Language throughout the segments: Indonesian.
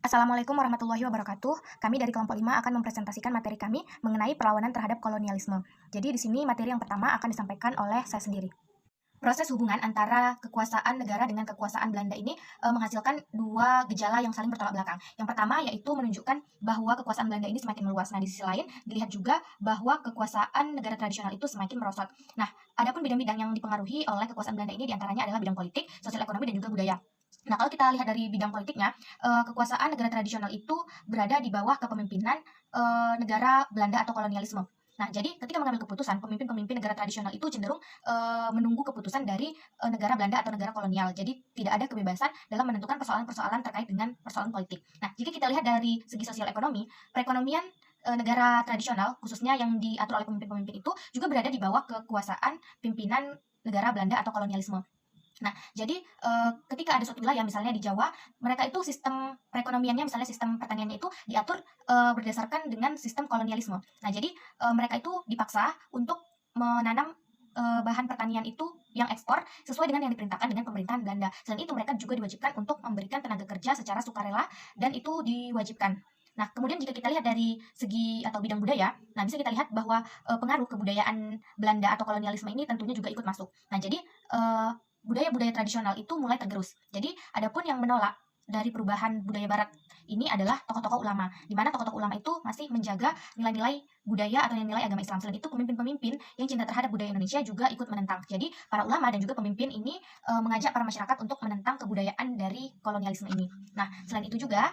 Assalamualaikum warahmatullahi wabarakatuh. Kami dari kelompok 5 akan mempresentasikan materi kami mengenai perlawanan terhadap kolonialisme. Jadi di sini materi yang pertama akan disampaikan oleh saya sendiri. Proses hubungan antara kekuasaan negara dengan kekuasaan Belanda ini menghasilkan dua gejala yang saling bertolak belakang. Yang pertama yaitu menunjukkan bahwa kekuasaan Belanda ini semakin meluas. Nah, di sisi lain dilihat juga bahwa kekuasaan negara tradisional itu semakin merosot. Nah, adapun bidang-bidang yang dipengaruhi oleh kekuasaan Belanda ini diantaranya adalah bidang politik, sosial ekonomi, dan juga budaya. Nah, kalau kita lihat dari bidang politiknya, kekuasaan negara tradisional itu berada di bawah kepemimpinan negara Belanda atau kolonialisme. Nah, jadi ketika mengambil keputusan, pemimpin-pemimpin negara tradisional itu cenderung menunggu keputusan dari negara Belanda atau negara kolonial. Jadi tidak ada kebebasan dalam menentukan persoalan-persoalan terkait dengan persoalan politik. Nah, jika kita lihat dari segi sosial ekonomi, perekonomian negara tradisional, khususnya yang diatur oleh pemimpin-pemimpin itu, juga berada di bawah kekuasaan pimpinan negara Belanda atau kolonialisme. Nah, jadi ketika ada suatu wilayah misalnya di Jawa, mereka itu sistem perekonomiannya misalnya sistem pertaniannya itu diatur berdasarkan dengan sistem kolonialisme. Nah, jadi mereka itu dipaksa untuk menanam bahan pertanian itu yang ekspor sesuai dengan yang diperintahkan dengan pemerintahan Belanda. Selain itu mereka juga diwajibkan untuk memberikan tenaga kerja secara sukarela dan itu diwajibkan. Nah, kemudian jika kita lihat dari segi atau bidang budaya, nah bisa kita lihat bahwa pengaruh kebudayaan Belanda atau kolonialisme ini tentunya juga ikut masuk. Nah, jadi budaya-budaya tradisional itu mulai tergerus. Jadi, adapun yang menolak dari perubahan budaya barat ini adalah tokoh-tokoh ulama, di mana tokoh-tokoh ulama itu masih menjaga nilai-nilai budaya atau nilai agama Islam. Selain itu, pemimpin-pemimpin yang cinta terhadap budaya Indonesia juga ikut menentang. Jadi, para ulama dan juga pemimpin ini mengajak para masyarakat untuk menentang kebudayaan dari kolonialisme ini. Nah, selain itu juga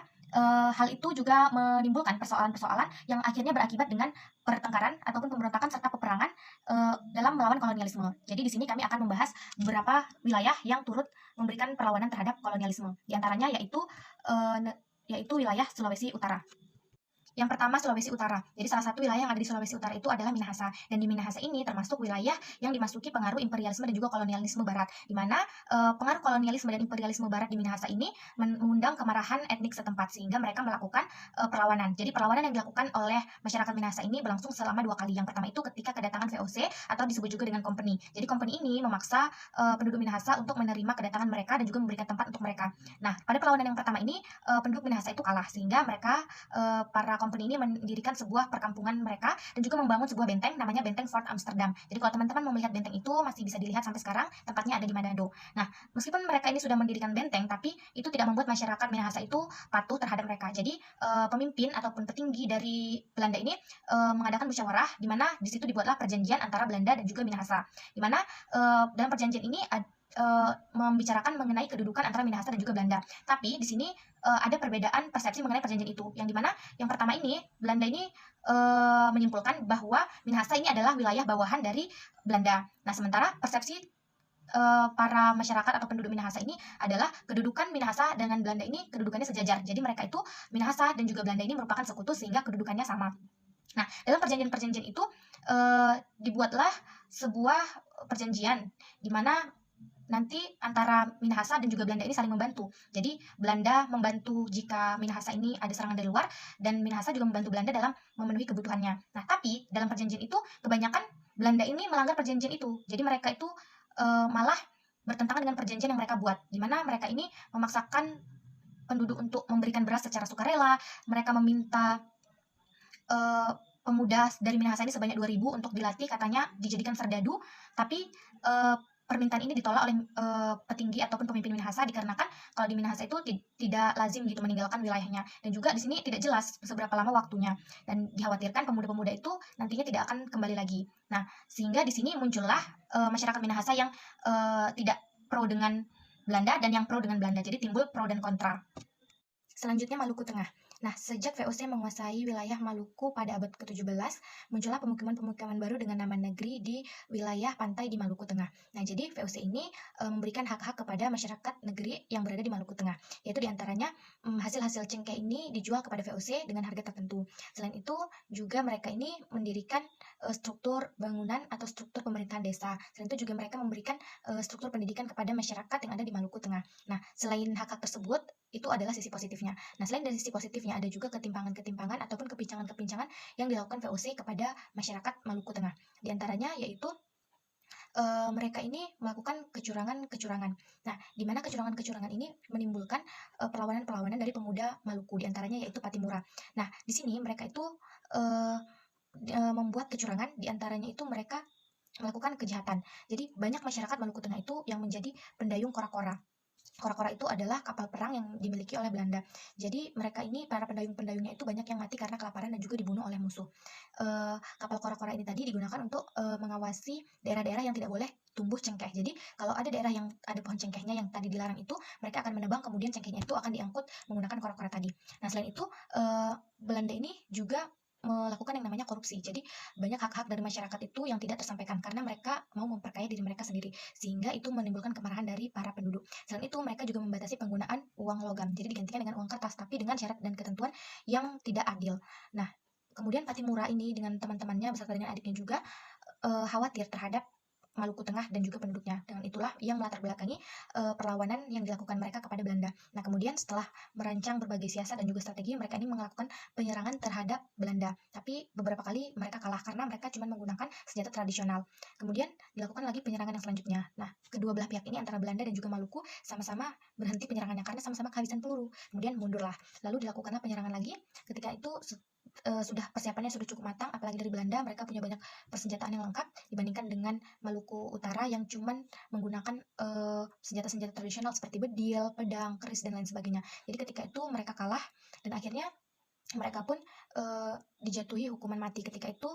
hal itu juga menimbulkan persoalan-persoalan yang akhirnya berakibat dengan pertengkaran ataupun pemberontakan serta peperangan dalam melawan kolonialisme. Jadi di sini kami akan membahas beberapa wilayah yang turut memberikan perlawanan terhadap kolonialisme. Di antaranya yaitu wilayah Sulawesi Utara. Yang pertama Sulawesi Utara. Jadi salah satu wilayah yang ada di Sulawesi Utara itu adalah Minahasa. Dan di Minahasa ini termasuk wilayah yang dimasuki pengaruh imperialisme dan juga kolonialisme barat. Di mana pengaruh kolonialisme dan imperialisme barat di Minahasa ini mengundang kemarahan etnik setempat sehingga mereka melakukan perlawanan. Jadi perlawanan yang dilakukan oleh masyarakat Minahasa ini berlangsung selama 2 kali. Yang pertama itu ketika kedatangan VOC atau disebut juga dengan company. Jadi company ini memaksa penduduk Minahasa untuk menerima kedatangan mereka dan juga memberikan tempat untuk mereka. Nah, pada perlawanan yang pertama ini penduduk Minahasa itu kalah sehingga mereka para company ini mendirikan sebuah perkampungan mereka dan juga membangun sebuah benteng namanya Benteng Fort Amsterdam. Jadi kalau teman-teman mau melihat benteng itu masih bisa dilihat sampai sekarang, tempatnya ada di Manado. Nah, meskipun mereka ini sudah mendirikan benteng, tapi itu tidak membuat masyarakat Minahasa itu patuh terhadap mereka. Jadi pemimpin ataupun petinggi dari Belanda ini mengadakan musyawarah di mana di situ dibuatlah perjanjian antara Belanda dan juga Minahasa. Di mana dalam perjanjian ini membicarakan mengenai kedudukan antara Minahasa dan juga Belanda. Tapi di sini ada perbedaan persepsi mengenai perjanjian itu. Yang dimana yang pertama ini Belanda ini menyimpulkan bahwa Minahasa ini adalah wilayah bawahan dari Belanda. Nah, sementara persepsi para masyarakat atau penduduk Minahasa ini adalah kedudukan Minahasa dengan Belanda ini kedudukannya sejajar. Jadi mereka itu Minahasa dan juga Belanda ini merupakan sekutu sehingga kedudukannya sama. Nah, dalam perjanjian-perjanjian itu dibuatlah sebuah perjanjian di mana nanti antara Minahasa dan juga Belanda ini saling membantu. Jadi Belanda membantu jika Minahasa ini ada serangan dari luar dan Minahasa juga membantu Belanda dalam memenuhi kebutuhannya. Nah, tapi dalam perjanjian itu kebanyakan Belanda ini melanggar perjanjian itu. Jadi mereka itu malah bertentangan dengan perjanjian yang mereka buat, di mana mereka ini memaksakan penduduk untuk memberikan beras secara sukarela. Mereka meminta pemuda dari Minahasa ini sebanyak 2.000 untuk dilatih, katanya dijadikan serdadu, tapi permintaan ini ditolak oleh petinggi ataupun pemimpin Minahasa dikarenakan kalau di Minahasa itu tidak lazim gitu meninggalkan wilayahnya, dan juga di sini tidak jelas seberapa lama waktunya dan dikhawatirkan pemuda-pemuda itu nantinya tidak akan kembali lagi. Nah, sehingga di sini muncullah masyarakat Minahasa yang tidak pro dengan Belanda dan yang pro dengan Belanda. Jadi timbul pro dan kontra. Selanjutnya Maluku Tengah. Nah, sejak VOC menguasai wilayah Maluku pada abad ke-17, muncullah pemukiman-pemukiman baru dengan nama negeri di wilayah pantai di Maluku Tengah. Nah, jadi VOC ini memberikan hak-hak kepada masyarakat negeri yang berada di Maluku Tengah, yaitu diantaranya hasil-hasil cengkeh ini dijual kepada VOC dengan harga tertentu. Selain itu, juga mereka ini mendirikan struktur bangunan atau struktur pemerintahan desa. Selain itu juga mereka memberikan struktur pendidikan kepada masyarakat yang ada di Maluku Tengah. Nah, selain hak-hak tersebut, itu adalah sisi positifnya. Nah, selain dari sisi positifnya, ada juga ketimpangan-ketimpangan ataupun kepincangan-kepincangan yang dilakukan VOC kepada masyarakat Maluku Tengah. Di antaranya yaitu mereka ini melakukan kecurangan-kecurangan. Nah, di mana kecurangan-kecurangan ini menimbulkan perlawanan-perlawanan dari pemuda Maluku, di antaranya yaitu Patimura. Nah, di sini mereka itu eee, membuat kecurangan, di antaranya itu mereka melakukan kejahatan. Jadi banyak masyarakat Maluku Tengah itu yang menjadi pendayung kora-kora. Kora-kora itu adalah kapal perang yang dimiliki oleh Belanda. Jadi mereka ini, para pendayung-pendayungnya itu banyak yang mati karena kelaparan dan juga dibunuh oleh musuh. Kapal kora-kora ini tadi digunakan untuk mengawasi daerah-daerah yang tidak boleh tumbuh cengkeh. Jadi kalau ada daerah yang ada pohon cengkehnya yang tadi dilarang itu, mereka akan menebang, kemudian cengkehnya itu akan diangkut menggunakan kora-kora tadi. Nah, selain itu Belanda ini juga melakukan yang namanya korupsi. Jadi banyak hak-hak dari masyarakat itu yang tidak tersampaikan karena mereka mau memperkaya diri mereka sendiri, sehingga itu menimbulkan kemarahan dari para penduduk. Selain itu mereka juga membatasi penggunaan uang logam, jadi digantikan dengan uang kertas tapi dengan syarat dan ketentuan yang tidak adil. Nah, kemudian Patimura ini dengan teman-temannya beserta dengan adiknya juga khawatir terhadap Maluku Tengah dan juga penduduknya. Dengan itulah yang melatar belakangi perlawanan yang dilakukan mereka kepada Belanda. Nah, kemudian setelah merancang berbagai siasat dan juga strategi, mereka ini melakukan penyerangan terhadap Belanda. Tapi beberapa kali mereka kalah karena mereka cuma menggunakan senjata tradisional. Kemudian dilakukan lagi penyerangan yang selanjutnya. Nah, kedua belah pihak ini antara Belanda dan juga Maluku sama-sama berhenti penyerangannya karena sama-sama kehabisan peluru. Kemudian mundurlah. Lalu dilakukanlah penyerangan lagi. Ketika itu sudah persiapannya sudah cukup matang, apalagi dari Belanda mereka punya banyak persenjataan yang lengkap dibandingkan dengan Maluku Utara yang cuman menggunakan senjata-senjata tradisional seperti bedil, pedang, keris dan lain sebagainya. Jadi ketika itu mereka kalah dan akhirnya mereka pun dijatuhi hukuman mati ketika itu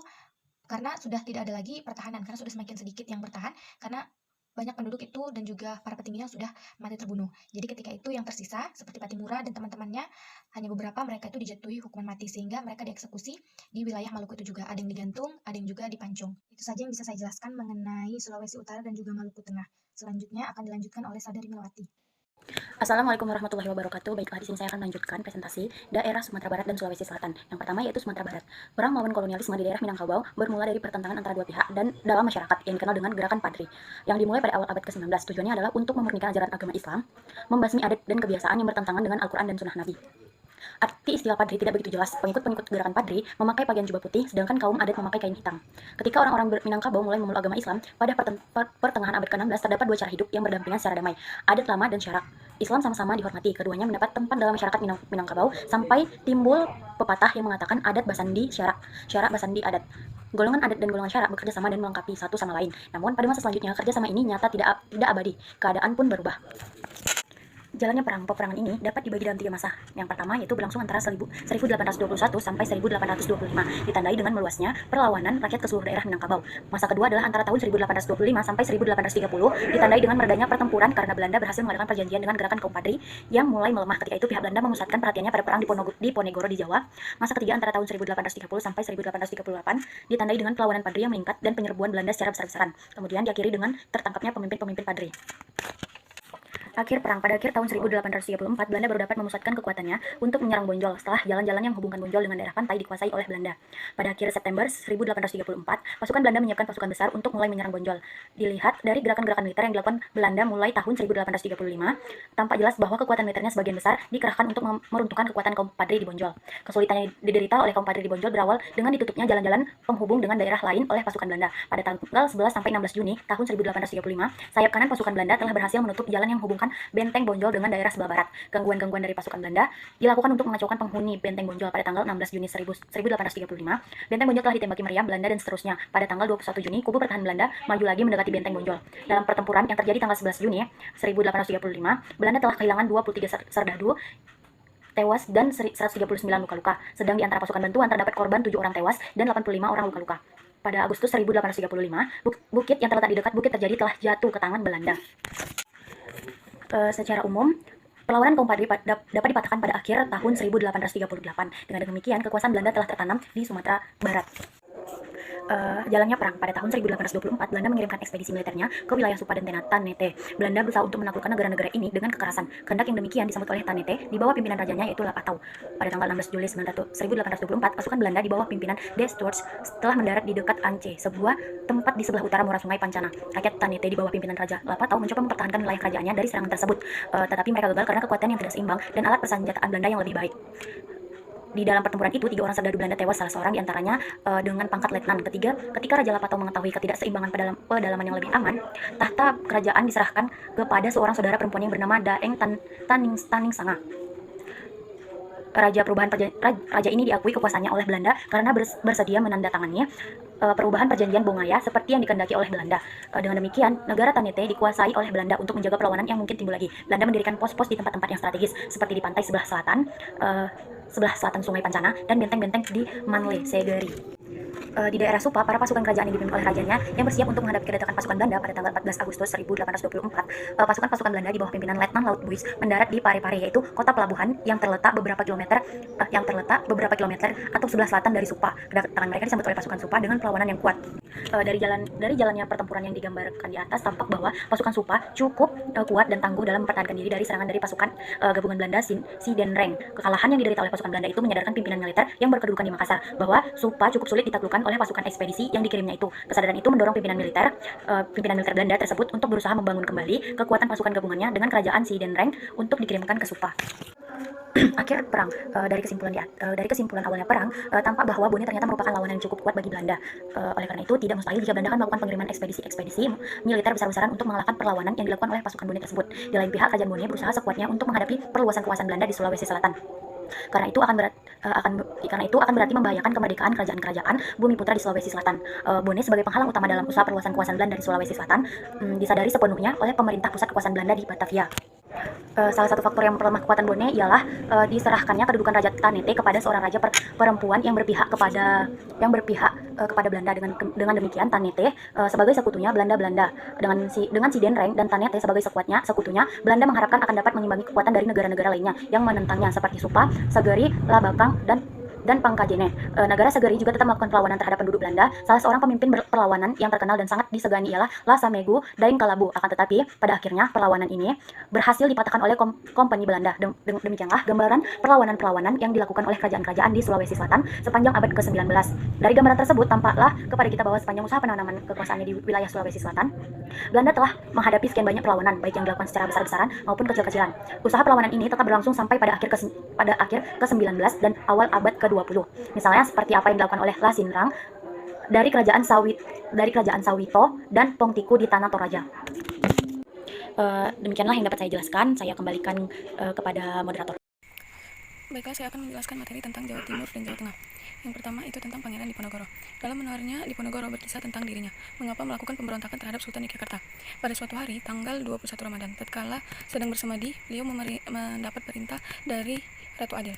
karena sudah tidak ada lagi pertahanan, karena sudah semakin sedikit yang bertahan karena banyak penduduk itu dan juga para petingginya sudah mati terbunuh. Jadi ketika itu yang tersisa seperti Patimura dan teman-temannya hanya beberapa mereka itu dijatuhi hukuman mati sehingga mereka dieksekusi di wilayah Maluku itu juga. Ada yang digantung, ada yang juga dipancung. Itu saja yang bisa saya jelaskan mengenai Sulawesi Utara dan juga Maluku Tengah. Selanjutnya akan dilanjutkan oleh Saudari Melawati. Assalamualaikum warahmatullahi wabarakatuh. Baiklah, di sini saya akan melanjutkan presentasi daerah Sumatera Barat dan Sulawesi Selatan. Yang pertama yaitu Sumatera Barat. Perang melawan kolonialisme di daerah Minangkabau bermula dari pertentangan antara dua pihak dan dalam masyarakat yang dikenal dengan Gerakan Padri, yang dimulai pada awal abad ke-19. Tujuannya adalah untuk memurnikan ajaran agama Islam, membasmi adat dan kebiasaan yang bertentangan dengan Al-Quran dan Sunnah Nabi. Arti istilah padri tidak begitu jelas. Pengikut-pengikut gerakan padri memakai pakaian jubah putih, sedangkan kaum adat memakai kain hitam. Ketika orang-orang Minangkabau mulai memeluk agama Islam, pada pertengahan abad ke-16 terdapat dua cara hidup yang berdampingan secara damai, adat lama dan syarak. Islam sama-sama dihormati, keduanya mendapat tempat dalam masyarakat Minangkabau sampai timbul pepatah yang mengatakan adat basandi syarak, syarak basandi adat. Golongan adat dan golongan syarak bekerja sama dan melengkapi satu sama lain. Namun pada masa selanjutnya kerjasama ini nyata tidak abadi, keadaan pun berubah. Jalannya peperangan ini dapat dibagi dalam tiga masa. Yang pertama yaitu berlangsung antara 1821 sampai 1825, ditandai dengan meluasnya perlawanan rakyat ke seluruh daerah Minangkabau. Masa kedua adalah antara tahun 1825 sampai 1830, ditandai dengan meredanya pertempuran karena Belanda berhasil mengadakan perjanjian dengan gerakan kaum Padri yang mulai melemah. Ketika itu pihak Belanda memusatkan perhatiannya pada perang di Ponegoro di Jawa. Masa ketiga antara tahun 1830 sampai 1838, ditandai dengan perlawanan Padri yang meningkat dan penyerbuan Belanda secara besar-besaran. Kemudian diakhiri dengan tertangkapnya pemimpin-pemimpin Padri. Akhir perang, pada akhir tahun 1834, Belanda baru dapat memusatkan kekuatannya untuk menyerang Bonjol setelah jalan-jalan yang menghubungkan Bonjol dengan daerah pantai dikuasai oleh Belanda. Pada akhir September 1834, pasukan Belanda menyiapkan pasukan besar untuk mulai menyerang Bonjol. Dilihat dari gerakan-gerakan militer yang dilakukan Belanda mulai tahun 1835, tampak jelas bahwa kekuatan militernya sebagian besar dikerahkan untuk meruntuhkan kekuatan kaum Padri di Bonjol. Kesulitan yang diderita oleh kaum Padri di Bonjol berawal dengan ditutupnya jalan-jalan penghubung dengan daerah lain oleh pasukan Belanda. Pada tanggal 11 sampai 16 Juni tahun 1835, sayap kanan pasukan Belanda telah berhasil menutup jalan yang menghubungkan Benteng Bonjol dengan daerah sebelah barat. Gangguan-gangguan dari pasukan Belanda dilakukan untuk mengacaukan penghuni Benteng Bonjol. Pada tanggal 16 Juni 1835, Benteng Bonjol telah ditembaki meriam Belanda dan seterusnya. Pada tanggal 21 Juni, kubu pertahanan Belanda maju lagi mendekati Benteng Bonjol. Dalam pertempuran yang terjadi tanggal 11 Juni 1835, Belanda telah kehilangan 23 serdadu tewas dan 139 luka-luka. Sedang di antara pasukan bantuan terdapat korban 7 orang tewas dan 85 orang luka-luka. Pada Agustus 1835, bukit yang terletak di dekat bukit terjadi telah jatuh ke tangan Belanda. Secara umum, perlawanan kaum Padri dapat dipatahkan pada akhir tahun 1838. Dengan demikian, kekuasaan Belanda telah tertanam di Sumatera Barat. Jalannya perang, pada tahun 1824, Belanda mengirimkan ekspedisi militernya ke wilayah Supa dan Tanete. Belanda berusaha untuk menaklukkan negara-negara ini dengan kekerasan. Kehendak yang demikian disambut oleh Tanete di bawah pimpinan rajanya yaitu Lapatau. Pada tanggal 16 Juli 1824, pasukan Belanda di bawah pimpinan De Stuart telah mendarat di dekat Aceh, sebuah tempat di sebelah utara muara sungai Pancana. Rakyat Tanete di bawah pimpinan Raja Lapatau mencoba mempertahankan wilayah kerajaannya dari serangan tersebut, tetapi mereka gagal karena kekuatan yang tidak seimbang dan alat persenjataan Belanda yang lebih baik. Di dalam pertempuran itu, 3 orang serdadu Belanda tewas, salah seorang diantaranya dengan pangkat letnan. Ketika Raja Lapatau mengetahui ketidakseimbangan pedalaman yang lebih aman, tahta kerajaan diserahkan kepada seorang saudara perempuan yang bernama Daeng Taning Sanga. Raja ini diakui kekuasaannya oleh Belanda karena bersedia menandatangani perubahan perjanjian Bongaya seperti yang dikehendaki oleh Belanda. Dengan demikian, negara Tanete dikuasai oleh Belanda untuk menjaga perlawanan yang mungkin timbul lagi. Belanda mendirikan pos-pos di tempat-tempat yang strategis seperti di pantai sebelah selatan Sungai Pancana dan benteng-benteng di Mangle Segeri. Di daerah Supa, para pasukan kerajaan yang dipimpin oleh rajanya yang bersiap untuk menghadapi kedatangan pasukan Belanda pada tanggal 14 Agustus 1824, pasukan-pasukan Belanda di bawah pimpinan Letnan Laut Buys mendarat di Pare-Pare, yaitu kota pelabuhan yang terletak beberapa kilometer atau sebelah selatan dari Supa. Kedatangan mereka disambut oleh pasukan Supa dengan perlawanan yang kuat. Dari jalannya pertempuran yang digambarkan di atas, tampak bahwa pasukan Supa cukup kuat dan tangguh dalam mempertahankan diri dari serangan dari pasukan gabungan Belanda Sidenreng. Kekalahan yang diderita oleh pasukan Belanda itu menyadarkan pimpinan militer yang berkedudukan di Makassar bahwa Supa cukup sulit ditaklukkan oleh pasukan ekspedisi yang dikirimnya itu. Kesadaran itu mendorong pimpinan militer Belanda tersebut untuk berusaha membangun kembali kekuatan pasukan gabungannya dengan kerajaan Sidenreng untuk dikirimkan ke Supa. Akhir perang, dari kesimpulan awalnya perang, tampak bahwa Bone ternyata merupakan lawan yang cukup kuat bagi Belanda. Oleh karena itu, tidak mustahil jika Belanda akan melakukan pengiriman ekspedisi militer besar-besaran untuk mengalahkan perlawanan yang dilakukan oleh pasukan Bone tersebut. Di lain pihak, kerajaan Bone berusaha sekuatnya untuk menghadapi perluasan kekuasaan Belanda di Sulawesi Selatan. Karena itu akan berarti membahayakan kemerdekaan kerajaan-kerajaan Bumi Putra di Sulawesi Selatan. Bone sebagai penghalang utama dalam usaha perluasan kekuasaan Belanda di Sulawesi Selatan disadari sepenuhnya oleh pemerintah pusat kekuasaan Belanda di Batavia. Salah satu faktor yang memperlemah kekuatan Bone ialah diserahkannya kedudukan Raja Tanete kepada seorang raja perempuan yang berpihak kepada Belanda. Dengan demikian, Tanete sebagai sekutunya Belanda dengan Sidenreng dan Tanete sebagai sekutunya Belanda mengharapkan akan dapat mengimbangi kekuatan dari negara-negara lainnya yang menentangnya seperti Supa, Sageri, Labakang, dan Pangkajene. Negara Sageri juga tetap melakukan perlawanan terhadap penduduk Belanda. Salah seorang pemimpin perlawanan yang terkenal dan sangat disegani ialah Lasamegu Daeng Kalabu. Akan tetapi, pada akhirnya perlawanan ini berhasil dipatahkan oleh kompani Belanda. Demikianlah gambaran perlawanan-perlawanan yang dilakukan oleh kerajaan-kerajaan di Sulawesi Selatan sepanjang abad ke-19. Dari gambaran tersebut, tampaklah kepada kita bahwa sepanjang usaha penanaman kekuasaannya di wilayah Sulawesi Selatan, Belanda telah menghadapi sekian banyak perlawanan, baik yang dilakukan secara besar-besaran maupun kecil-kecilan. Usaha perlawanan ini tetap berlangsung sampai pada akhir ke-19 dan awal abad ke-20. Misalnya seperti apa yang dilakukan oleh Lasinrang dari kerajaan Sawito dan Pongtiku di Tanah Toraja. Demikianlah yang dapat saya jelaskan. Saya kembalikan kepada moderator. Baiklah, saya akan menjelaskan materi tentang Jawa Timur dan Jawa Tengah. Yang pertama itu tentang Pangeran Diponegoro. Dalam menuarnya, Diponegoro berkisah tentang dirinya, mengapa melakukan pemberontakan terhadap Sultan Yogyakarta. Pada suatu hari, tanggal 21 Ramadan, tatkala sedang bersemadi, beliau mendapat perintah dari Ratu Adil.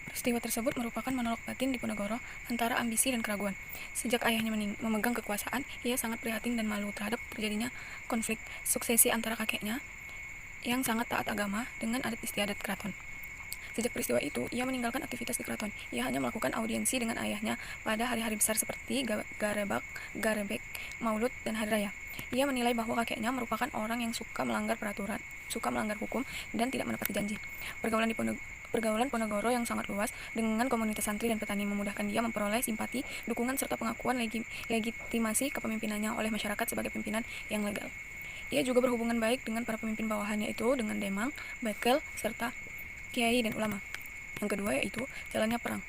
Peristiwa tersebut merupakan monolog batin Diponegoro antara ambisi dan keraguan. Sejak ayahnya memegang kekuasaan, ia sangat prihatin dan malu terhadap terjadinya konflik suksesi antara kakeknya yang sangat taat agama dengan adat istiadat keraton. Sejak peristiwa itu, ia meninggalkan aktivitas di keraton. Ia hanya melakukan audiensi dengan ayahnya pada hari-hari besar seperti Garebek, Maulud, dan Hari Raya. Ia menilai bahwa kakeknya merupakan orang yang suka melanggar peraturan, suka melanggar hukum, dan tidak menepati janji. Pergaulan Ponegoro yang sangat luas dengan komunitas santri dan petani memudahkan dia memperoleh simpati, dukungan, serta pengakuan legitimasi kepemimpinannya oleh masyarakat sebagai pimpinan yang legal. Ia juga berhubungan baik dengan para pemimpin bawahannya itu dengan Demang, Bekel, serta kiai dan ulama. Yang kedua yaitu jalannya perang.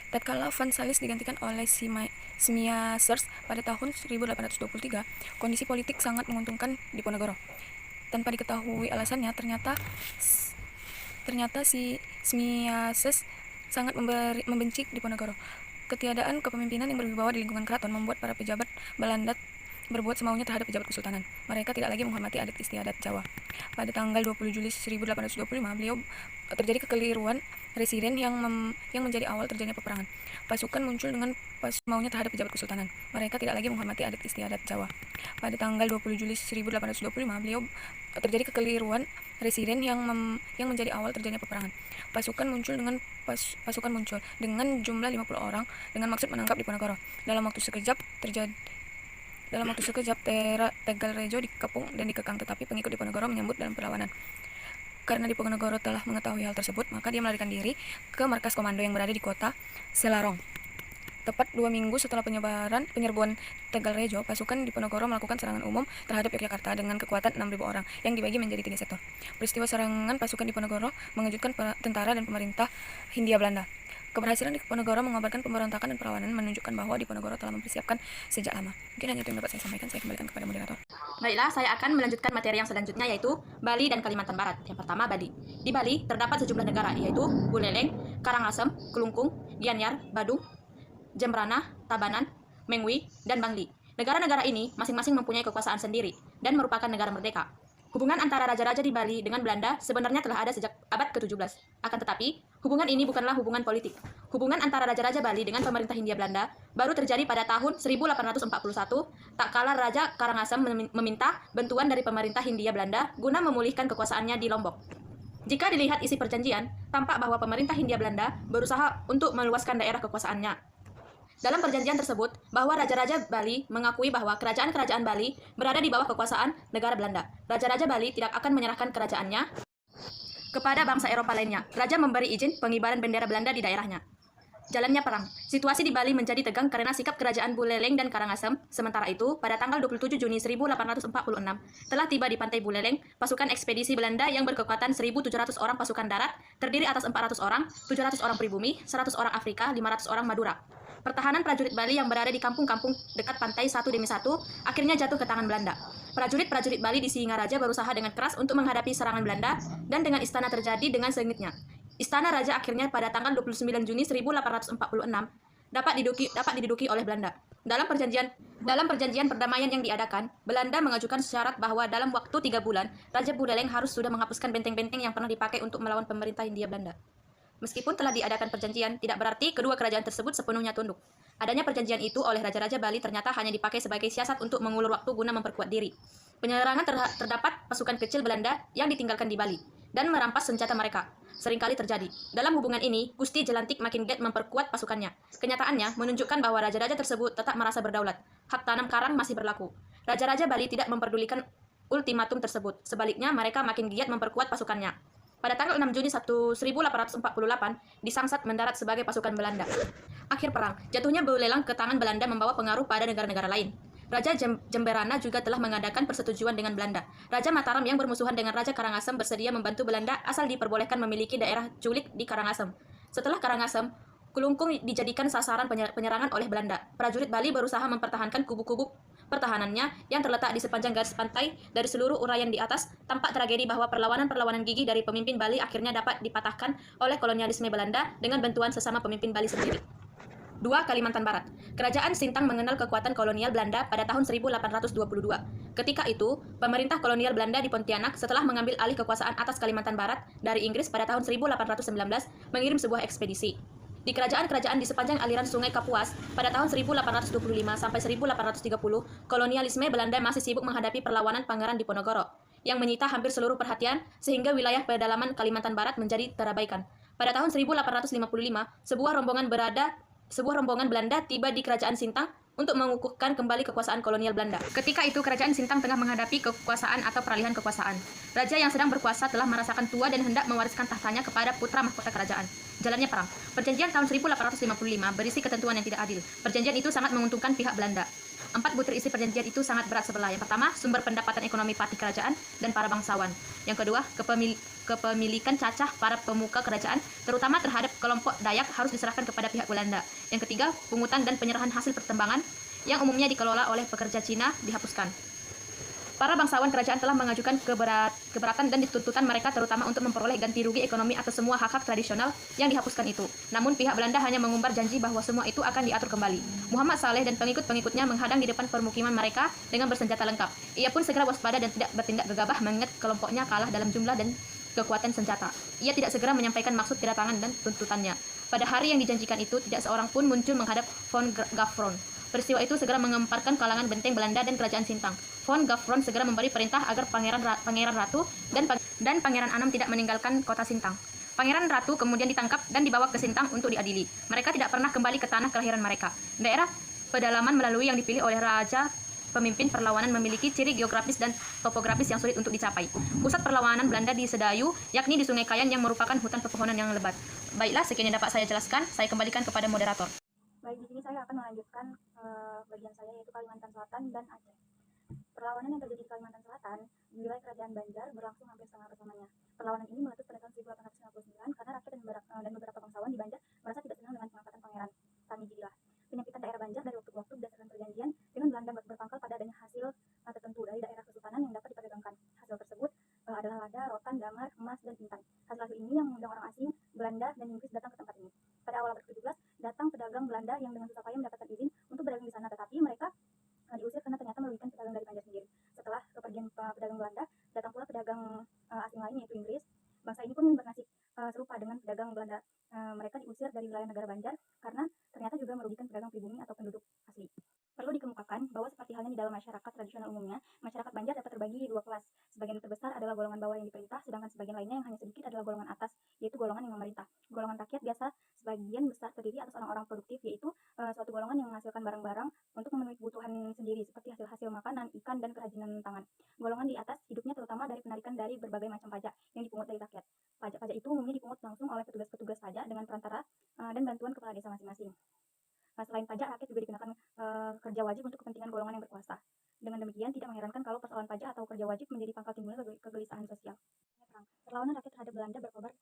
Tatkala Van Salis digantikan oleh Smiasers pada tahun 1823, kondisi politik sangat menguntungkan Diponegoro. Tanpa diketahui alasannya, ternyata si Smiasers sangat membenci Diponegoro. Ketiadaan kepemimpinan yang berwibawa di lingkungan keraton membuat para pejabat Belanda berbuat semaunya terhadap pejabat kesultanan. Mereka tidak lagi menghormati adat istiadat Jawa. Pada tanggal 20 Juli 1825, terjadi kekeliruan residen yang menjadi awal terjadinya peperangan. Pasukan muncul dengan maunya terhadap pejabat kesultanan. Mereka tidak lagi menghormati adat istiadat Jawa. Pada tanggal 20 Juli 1825, terjadi kekeliruan residen yang menjadi awal terjadinya peperangan. Pasukan muncul dengan jumlah 50 orang dengan maksud menangkap Diponegoro. Dalam waktu sekejap Tegal Rejo dikepung dan dikekang, tetapi pengikut Diponegoro menyambut dalam perlawanan. Karena Diponegoro telah mengetahui hal tersebut, maka dia melarikan diri ke markas komando yang berada di kota Selarong. Tepat 2 minggu setelah penyerbuan Tegal Rejo, pasukan Diponegoro melakukan serangan umum terhadap Yogyakarta dengan kekuatan 6.000 orang yang dibagi menjadi 3 sektor. Peristiwa serangan pasukan Diponegoro mengejutkan tentara dan pemerintah Hindia Belanda. Keberhasilan Diponegoro mengobarkan pemberontakan dan perlawanan menunjukkan bahwa Diponegoro telah mempersiapkan sejak lama. Mungkin hanya itu yang dapat saya sampaikan, saya kembalikan kepada moderator. Baiklah, saya akan melanjutkan materi yang selanjutnya yaitu Bali dan Kalimantan Barat. Yang pertama, Bali. Di Bali terdapat sejumlah negara yaitu Buleleng, Karangasem, Kelungkung, Gianyar, Badung, Jembrana, Tabanan, Mengwi, dan Bangli. Negara-negara ini masing-masing mempunyai kekuasaan sendiri dan merupakan negara merdeka. Hubungan antara raja-raja di Bali dengan Belanda sebenarnya telah ada sejak abad ke-17. Akan tetapi, hubungan ini bukanlah hubungan politik. Hubungan antara raja-raja Bali dengan pemerintah Hindia Belanda baru terjadi pada tahun 1841, tak kala Raja Karangasem meminta bantuan dari pemerintah Hindia Belanda guna memulihkan kekuasaannya di Lombok. Jika dilihat isi perjanjian, tampak bahwa pemerintah Hindia Belanda berusaha untuk meluaskan daerah kekuasaannya. Dalam perjanjian tersebut, bahwa Raja-Raja Bali mengakui bahwa kerajaan-kerajaan Bali berada di bawah kekuasaan negara Belanda. Raja-Raja Bali tidak akan menyerahkan kerajaannya kepada bangsa Eropa lainnya. Raja memberi izin pengibaran bendera Belanda di daerahnya. Jalannya perang. Situasi di Bali menjadi tegang karena sikap kerajaan Buleleng dan Karangasem. Sementara itu, pada tanggal 27 Juni 1846, telah tiba di pantai Buleleng pasukan ekspedisi Belanda yang berkekuatan 1.700 orang pasukan darat, terdiri atas 400 orang, 700 orang pribumi, 100 orang Afrika, 500 orang Madura. Pertahanan prajurit Bali yang berada di kampung-kampung dekat pantai satu demi satu akhirnya jatuh ke tangan Belanda. Prajurit-prajurit Bali di Singaraja berusaha dengan keras untuk menghadapi serangan Belanda dan dengan istana terjadi dengan sengitnya. Istana Raja akhirnya pada tanggal 29 Juni 1846 dapat diduduki oleh Belanda. Dalam perjanjian perdamaian yang diadakan, Belanda mengajukan syarat bahwa dalam waktu 3 bulan, Raja Buleleng harus sudah menghapuskan benteng-benteng yang pernah dipakai untuk melawan pemerintah Hindia Belanda. Meskipun telah diadakan perjanjian, tidak berarti kedua kerajaan tersebut sepenuhnya tunduk. Adanya perjanjian itu oleh Raja-Raja Bali ternyata hanya dipakai sebagai siasat untuk mengulur waktu guna memperkuat diri. Penyerangan terdapat pasukan kecil Belanda yang ditinggalkan di Bali dan merampas senjata mereka. Seringkali terjadi. Dalam hubungan ini, Gusti Jelantik makin giat memperkuat pasukannya. Kenyataannya menunjukkan bahwa raja-raja tersebut tetap merasa berdaulat. Hak tanam karang masih berlaku. Raja-raja Bali tidak memperdulikan ultimatum tersebut. Sebaliknya, mereka makin giat memperkuat pasukannya. Pada tanggal 6 Juni 1848, Disangsat mendarat sebagai pasukan Belanda. Akhir perang, jatuhnya Buleleng ke tangan Belanda membawa pengaruh pada negara-negara lain. Raja Jemberana juga telah mengadakan persetujuan dengan Belanda. Raja Mataram yang bermusuhan dengan Raja Karangasem bersedia membantu Belanda asal diperbolehkan memiliki daerah Culik di Karangasem. Setelah Karangasem, Kelungkung dijadikan sasaran penyerangan oleh Belanda. Prajurit Bali berusaha mempertahankan kubu-kubu pertahanannya yang terletak di sepanjang garis pantai. Dari seluruh uraian di atas, tampak tragedi bahwa perlawanan-perlawanan gigih dari pemimpin Bali akhirnya dapat dipatahkan oleh kolonialisme Belanda dengan bantuan sesama pemimpin Bali sendiri. 2. Kalimantan Barat. Kerajaan Sintang mengenal kekuatan kolonial Belanda pada tahun 1822. Ketika itu, pemerintah kolonial Belanda di Pontianak setelah mengambil alih kekuasaan atas Kalimantan Barat dari Inggris pada tahun 1819 mengirim sebuah ekspedisi. Di kerajaan-kerajaan di sepanjang aliran Sungai Kapuas, pada tahun 1825 sampai 1830, kolonialisme Belanda masih sibuk menghadapi perlawanan Pangeran Diponegoro, yang menyita hampir seluruh perhatian sehingga wilayah pedalaman Kalimantan Barat menjadi terabaikan. Pada tahun 1855, sebuah rombongan Belanda tiba di kerajaan Sintang untuk mengukuhkan kembali kekuasaan kolonial Belanda. Ketika itu, kerajaan Sintang tengah menghadapi kekuasaan atau peralihan kekuasaan. Raja yang sedang berkuasa telah merasakan tua dan hendak mewariskan tahtanya kepada putra mahkota kerajaan. Jalannya perang. Perjanjian tahun 1855 berisi ketentuan yang tidak adil. Perjanjian itu sangat menguntungkan pihak Belanda. 4 butir isi perjanjian itu sangat berat sebelah. Yang pertama, sumber pendapatan ekonomi patih kerajaan dan para bangsawan. Yang kedua, kepemilikan cacah para pemuka kerajaan, terutama terhadap kelompok Dayak, harus diserahkan kepada pihak Belanda. Yang ketiga, pungutan dan penyerahan hasil pertambangan yang umumnya dikelola oleh pekerja Cina dihapuskan. Para bangsawan kerajaan telah mengajukan keberatan dan tuntutan mereka terutama untuk memperoleh ganti rugi ekonomi atas semua hak-hak tradisional yang dihapuskan itu. Namun pihak Belanda hanya mengumbar janji bahwa semua itu akan diatur kembali. Muhammad Saleh dan pengikut-pengikutnya menghadang di depan permukiman mereka dengan bersenjata lengkap. Ia pun segera waspada dan tidak bertindak gegabah mengingat kelompoknya kalah dalam jumlah dan kekuatan senjata. Ia tidak segera menyampaikan maksud kedatangan dan tuntutannya. Pada hari yang dijanjikan itu, tidak seorang pun muncul menghadap von Gaffron. Peristiwa itu segera mengemparkan kalangan benteng Belanda dan kerajaan Sintang. Von Gaffron segera memberi perintah agar Pangeran Ratu dan Pangeran Anam tidak meninggalkan kota Sintang. Pangeran Ratu kemudian ditangkap dan dibawa ke Sintang untuk diadili. Mereka tidak pernah kembali ke tanah kelahiran mereka. Daerah pedalaman melalui yang dipilih oleh raja pemimpin perlawanan memiliki ciri geografis dan topografis yang sulit untuk dicapai. Pusat perlawanan Belanda di Sedayu, yakni di Sungai Kayan yang merupakan hutan pepohonan yang lebat. Baiklah, sekian yang dapat saya jelaskan. Saya kembalikan kepada moderator. Baik, di sini saya akan melanjutkan bagian saya yaitu Kalimantan Selatan dan Aceh. Perlawanan yang terjadi di Kalimantan Selatan di wilayah Kerajaan Banjar berlangsung hampir setengah bersamanya. Perlawanan ini meletus pada tahun 1859 karena rakyat dan beberapa bangsawan di Banjar merasa tidak senang dan Inggris datang ke tempat ini. Pada awal abad ke-17, datang pedagang Belanda yang dengan susah payah mendapatkan izin untuk berdagang di sana, tetapi mereka diusir karena ternyata merugikan pedagang dari Banjar sendiri. Setelah kepergian pedagang Belanda, datang pula pedagang asing lain yaitu Inggris. Bangsa ini pun bernasib serupa dengan pedagang Belanda. Mereka diusir dari wilayah negara Banjar karena ternyata juga merugikan pedagang pribumi atau penduduk asli. Perlu dikemukakan bahwa seperti halnya di dalam masyarakat tradisional umumnya, masyarakat Banjar dapat terbagi dua kelas. Sebagian terbesar adalah golongan bawah yang diperintah, sedangkan sebagian lainnya yang hanya sedikit adalah golongan atas, yaitu golongan yang memerintah. Golongan rakyat biasa sebagian besar terdiri atas orang-orang produktif, yaitu suatu golongan yang menghasilkan barang-barang untuk memenuhi kebutuhan sendiri, seperti hasil-hasil makanan, ikan, dan kerajinan tangan. Golongan di atas hidupnya terutama dari penarikan dari berbagai macam pajak yang dipungut dari rakyat. Pajak-pajak itu umumnya dipungut langsung oleh petugas-petugas pajak dengan perantara dan bantuan kepala desa masing-masing. Selain pajak, rakyat juga dikenakan kerja wajib untuk kepentingan golongan yang berkuasa. Dengan demikian, tidak mengherankan kalau persoalan pajak atau kerja wajib menjadi pangkal timbulnya kegelisahan sosial. Perlawanan rakyat terhadap Belanda berkobar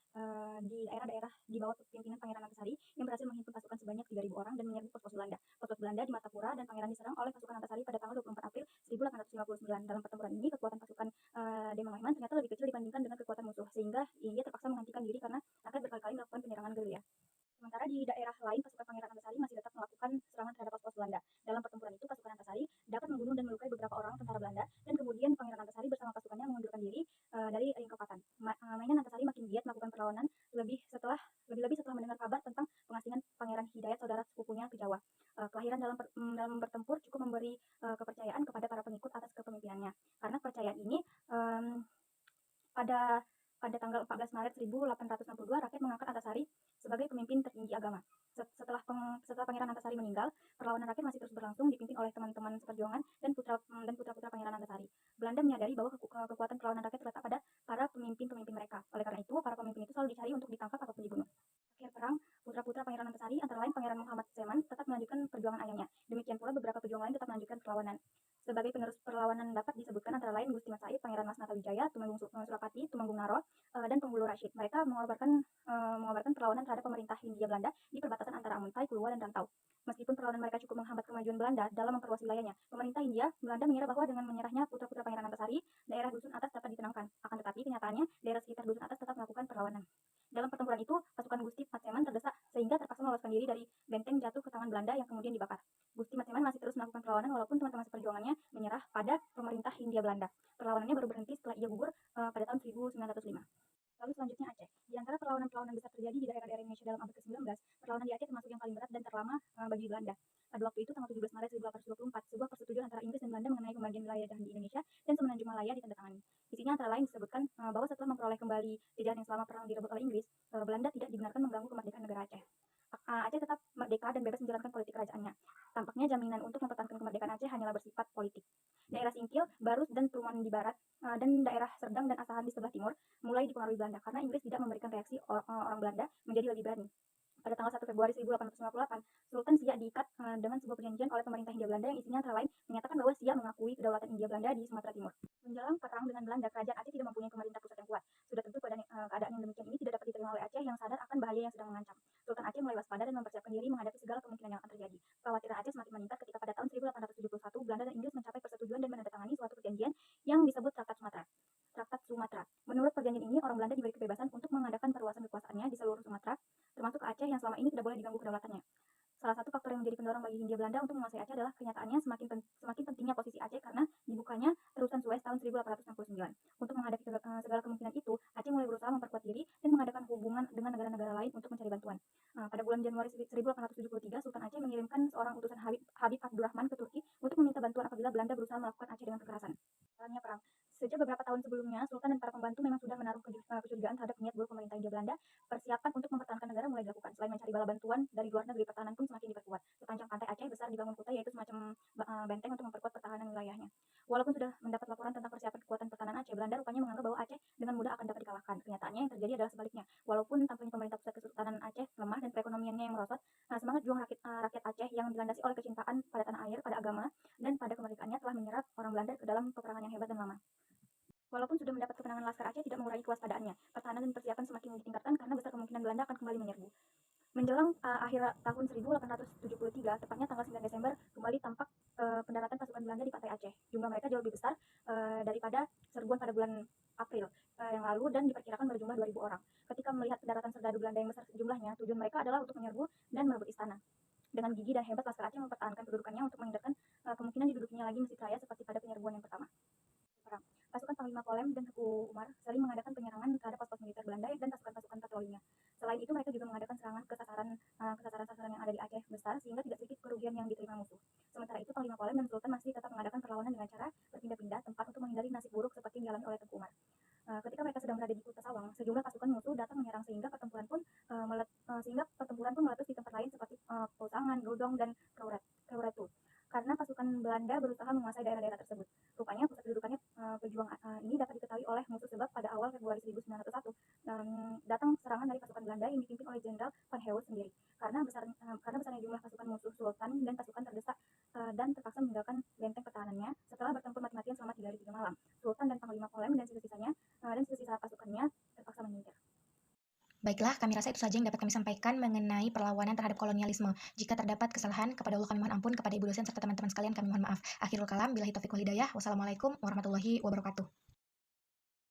di daerah-daerah di bawah pimpinan Pangeran Antasari yang berhasil menghimpun pasukan sebanyak 3.000 orang dan menyerbu pos-pos Belanda. Pos-pos Belanda di Martapura dan Pangeran diserang oleh pasukan Antasari pada tanggal 24 April 1859. Dalam pertempuran ini, kekuatan pasukan Demang Mahman ternyata lebih kecil dibandingkan dengan kekuatan musuh, sehingga ia terpaksa menghentikan diri karena rakyat berkali-kali melakukan penyerangan gerilya. Sementara di daerah lain, pasukan Pangeran Antasari masih tetap melakukan serangan terhadap pos-pos Belanda. Dalam pertempuran itu, pasukan Antasari dapat membunuh dan melukai beberapa orang tentara Belanda, dan kemudian Pangeran Antasari bersama pasukannya mengundurkan diri dari Ringkopatan. Mainan Antasari makin giat melakukan perlawanan lebih-lebih setelah mendengar kabar tentang pengasingan Pangeran Hidayat saudara sepupunya ke Jawa. Kelahiran dalam bertempur cukup memberi kepercayaan kepada para pengikut atas kepemimpinannya. Karena kepercayaan ini pada tanggal 14 Maret 1862, rakyat mengangkat Antasari sebagai pemimpin tertinggi agama. Setelah Pangeran Antasari meninggal, perlawanan rakyat masih terus berlangsung dipimpin oleh teman-teman seperjuangan dan putra-putra Pangeran Antasari. Belanda menyadari bahwa kekuatan perlawanan rakyat terletak pada para pemimpin-pemimpin mereka. Oleh karena itu, para pemimpin itu selalu dicari untuk ditangkap ataupun dibunuh. Akhir perang, putra-putra Pangeran Antasari antara lain Pangeran Muhammad Seman tetap melanjutkan perjuangan ayahnya. Demikian pula beberapa pejuang lain tetap melanjutkan perlawanan. Sebagai penerus perlawanan dapat disebutkan antara lain Gusti Mat Said, Pangeran Mas Natawijaya, Tumenggung Surapati, Tumenggung Naro, dan Penggulu Rashid. Mereka mengobarkan perlawanan terhadap pemerintah Hindia Belanda di perbatasan antara Amuntai, Kulua, dan Rantau. Meskipun perlawanan mereka cukup menghambat kemajuan Belanda dalam memperluas wilayahnya, pemerintah Hindia Belanda mengira bahwa dengan menyerahnya putra-putra Pangeran Antasari, daerah dusun atas dapat ditenangkan. Akan tetapi kenyataannya, daerah sekitar dusun atas tetap melakukan perlawanan. Dalam pertempuran itu, pasukan Gusti Mat Seman terdesak sehingga terpaksa meloloskan diri dari benteng jatuh ke tangan Belanda yang kemudian dibakar. Gusti Mat Seman masih terus melakukan perlawanan walaupun teman-teman seperjuangannya menyerah pada pemerintah Hindia Belanda. Perlawanannya baru berhenti setelah ia gugur pada tahun 1905. Lalu selanjutnya Aceh. Di antara perlawanan-perlawanan besar terjadi di daerah-daerah Indonesia dalam abad ke-19, perlawanan di Aceh termasuk yang paling berat dan terlama bagi Belanda. Pada waktu itu, tanggal 17 Maret 1824, sebuah persetujuan antara Inggris dan Belanda mengenai pembagian wilayah jajahan di Indonesia dan Semenanjung Malaya ditandatangani. Isinya antara lain disebutkan bahwa setelah memperoleh kembali jajahan yang selama perang direbut oleh Inggris, Belanda tidak dibenarkan mengganggu kemerdekaan negara Aceh. Aceh tetap merdeka dan bebas menjalankan politik kerajaannya. Tampaknya jaminan untuk mempertahankan kemerdekaan Aceh hanyalah bersifat politik. Daerah Singkil, Barus, dan Perumahan di barat, dan daerah Serdang dan Asahan di sebelah timur mulai dipengaruhi Belanda karena Inggris tidak memberikan reaksi orang Belanda menjadi lebih berani. Pada tanggal 1 Februari 1858, Sultan Siak diikat dengan sebuah perjanjian oleh pemerintah Hindia Belanda yang isinya antara lain menyatakan bahwa Siak mengakui kedaulatan Hindia Belanda di Sumatera Timur. Menjelang perang dengan Belanda, kerajaan Aceh tidak mempunyai pemerintah pusat yang kuat. Sudah tentu keadaan yang demikian ini tidak dapat diterima oleh Aceh yang sadar akan bahaya yang sedang mengancam. Sultan Aceh mulai waspada dan mempersiapkan diri menghadapi segala kemungkinan yang akan terjadi. Kekhawatiran Aceh semakin meningkat ketika pada tahun 1871 Belanda dan Inggris mencapai persetujuan dan menandatangani suatu perjanjian yang disebut Traktat Sumatera. Menurut perjanjian ini, orang Belanda diberi kebebasan untuk mengadakan perluasan kekuasaannya di seluruh Sumatera, termasuk ke Aceh yang selama ini tidak boleh diganggu kedaulatannya. Salah satu faktor yang menjadi pendorong bagi Hindia Belanda untuk menguasai Aceh adalah kenyataannya semakin pentingnya posisi Aceh karena dibukanya terusan Suez tahun 1869. Untuk menghadapi segala kemungkinan itu, Aceh mulai berusaha memperkuat diri dan mengadakan hubungan dengan negara-negara lain untuk mencari bantuan. Pada bulan Januari 1873, Sultan Aceh mengirimkan seorang utusan Habib Abdurrahman ke Turki untuk meminta bantuan apabila Belanda berusaha melakukan Aceh dengan kekerasan. Jalannya perang. Sejak beberapa tahun sebelumnya, Sultan dan para pembantu memang sudah menaruh kecurigaan terhadap niat buruk pemerintah Hindia Belanda. Persiapan untuk mempertahankan negara mulai dilakukan. Selain mencari bala bantuan dari luar negeri, pertahanan pun semakin diperkuat. Sepanjang pantai Aceh besar dibangun kota, yaitu semacam benteng untuk memperkuat pertahanan wilayahnya. Walaupun sudah mendapat laporan tentang persiapan kekuatan pertahanan Aceh, Belanda rupanya menganggap bahwa Aceh dengan mudah akan dapat dikalahkan. Kenyataannya yang terjadi adalah sebaliknya. Walaupun tampaknya pemerintah pusat Kesultanan Aceh lemah dan perekonomiannya yang merosot, semangat juang rakyat Aceh yang dilandasi oleh kecintaan pada tanah air, pada agama, dan pada kemerdekaannya telah menyerap orang Belanda ke dalam peperangan yang hebat dan lama. Walaupun sudah mendapat kemenangan, Laskar Aceh tidak mengurangi kewaspadaannya. Pertahanan dan persiapan semakin ditingkatkan karena besar kemungkinan Belanda akan kembali menyerbu. Menjelang akhir tahun 1873, tepatnya tanggal 9 Desember, kembali tampak pendaratan pasukan Belanda di pantai Aceh. Jumlah mereka jauh lebih besar daripada serbuan pada bulan April yang lalu dan diperkirakan berjumlah 2.000 orang. Ketika melihat daratan serdadu Belanda yang besar jumlahnya, tujuan mereka adalah untuk menyerbu dan merebut istana. Dengan gigih dan hebat, Laskar Aceh mempertahankan kedudukannya untuk menghindarkan kemungkinan didudukinya lagi Mesir Raya seperti pada penyerbuan yang pertama. Perang. Pasukan Panglima Kolem dan Teku Umar saling mengadakan penyerangan terhadap pos-pos militer Belanda dan pasukan-pasukan patrolinya. Selain itu, mereka juga mengadakan serangan ke sasaran-sasaran yang ada di Aceh besar, sehingga tidak sedikit kerugian yang diterima musuh. Sementara itu, Panglima Kolem dan Sultan masih tetap mengadakan perlawanan dengan cara berpindah-pindah tempat untuk menghindari nasib buruk seperti yang dialami oleh Teku Umar. Ketika mereka sedang berada di Kuta Sawang, sejumlah pasukan musuh datang menyerang sehingga pertempuran pun meletus di tempat lain seperti Pausangan, Dodong, dan Kauretu. Karena pasukan Belanda berusaha menguasai daerah-daerah tersebut. Rupanya pusat kedudukannya pejuang ini dapat diketahui oleh musuh sebab pada awal Februari 1901 datang serangan dari pasukan Belanda yang dipimpin oleh Jenderal Van Heewel sendiri. Karena besarnya jumlah pasukan musuh, Sultan dan pasukan terdesak dan terpaksa meninggalkan benteng pertahanannya. Setelah bertempur mati-matian selama 3 hari 3 malam, Sultan dan Panglima Kolem dan sisa pasukannya terpaksa menyingkir. Baiklah, kami rasa itu saja yang dapat kami sampaikan mengenai perlawanan terhadap kolonialisme. Jika terdapat kesalahan, kepada Allah kami mohon ampun, kepada Ibu dosen serta teman-teman sekalian kami mohon maaf. Akhirul kalam, billahi taufiq wal hidayah. Wassalamualaikum warahmatullahi wabarakatuh.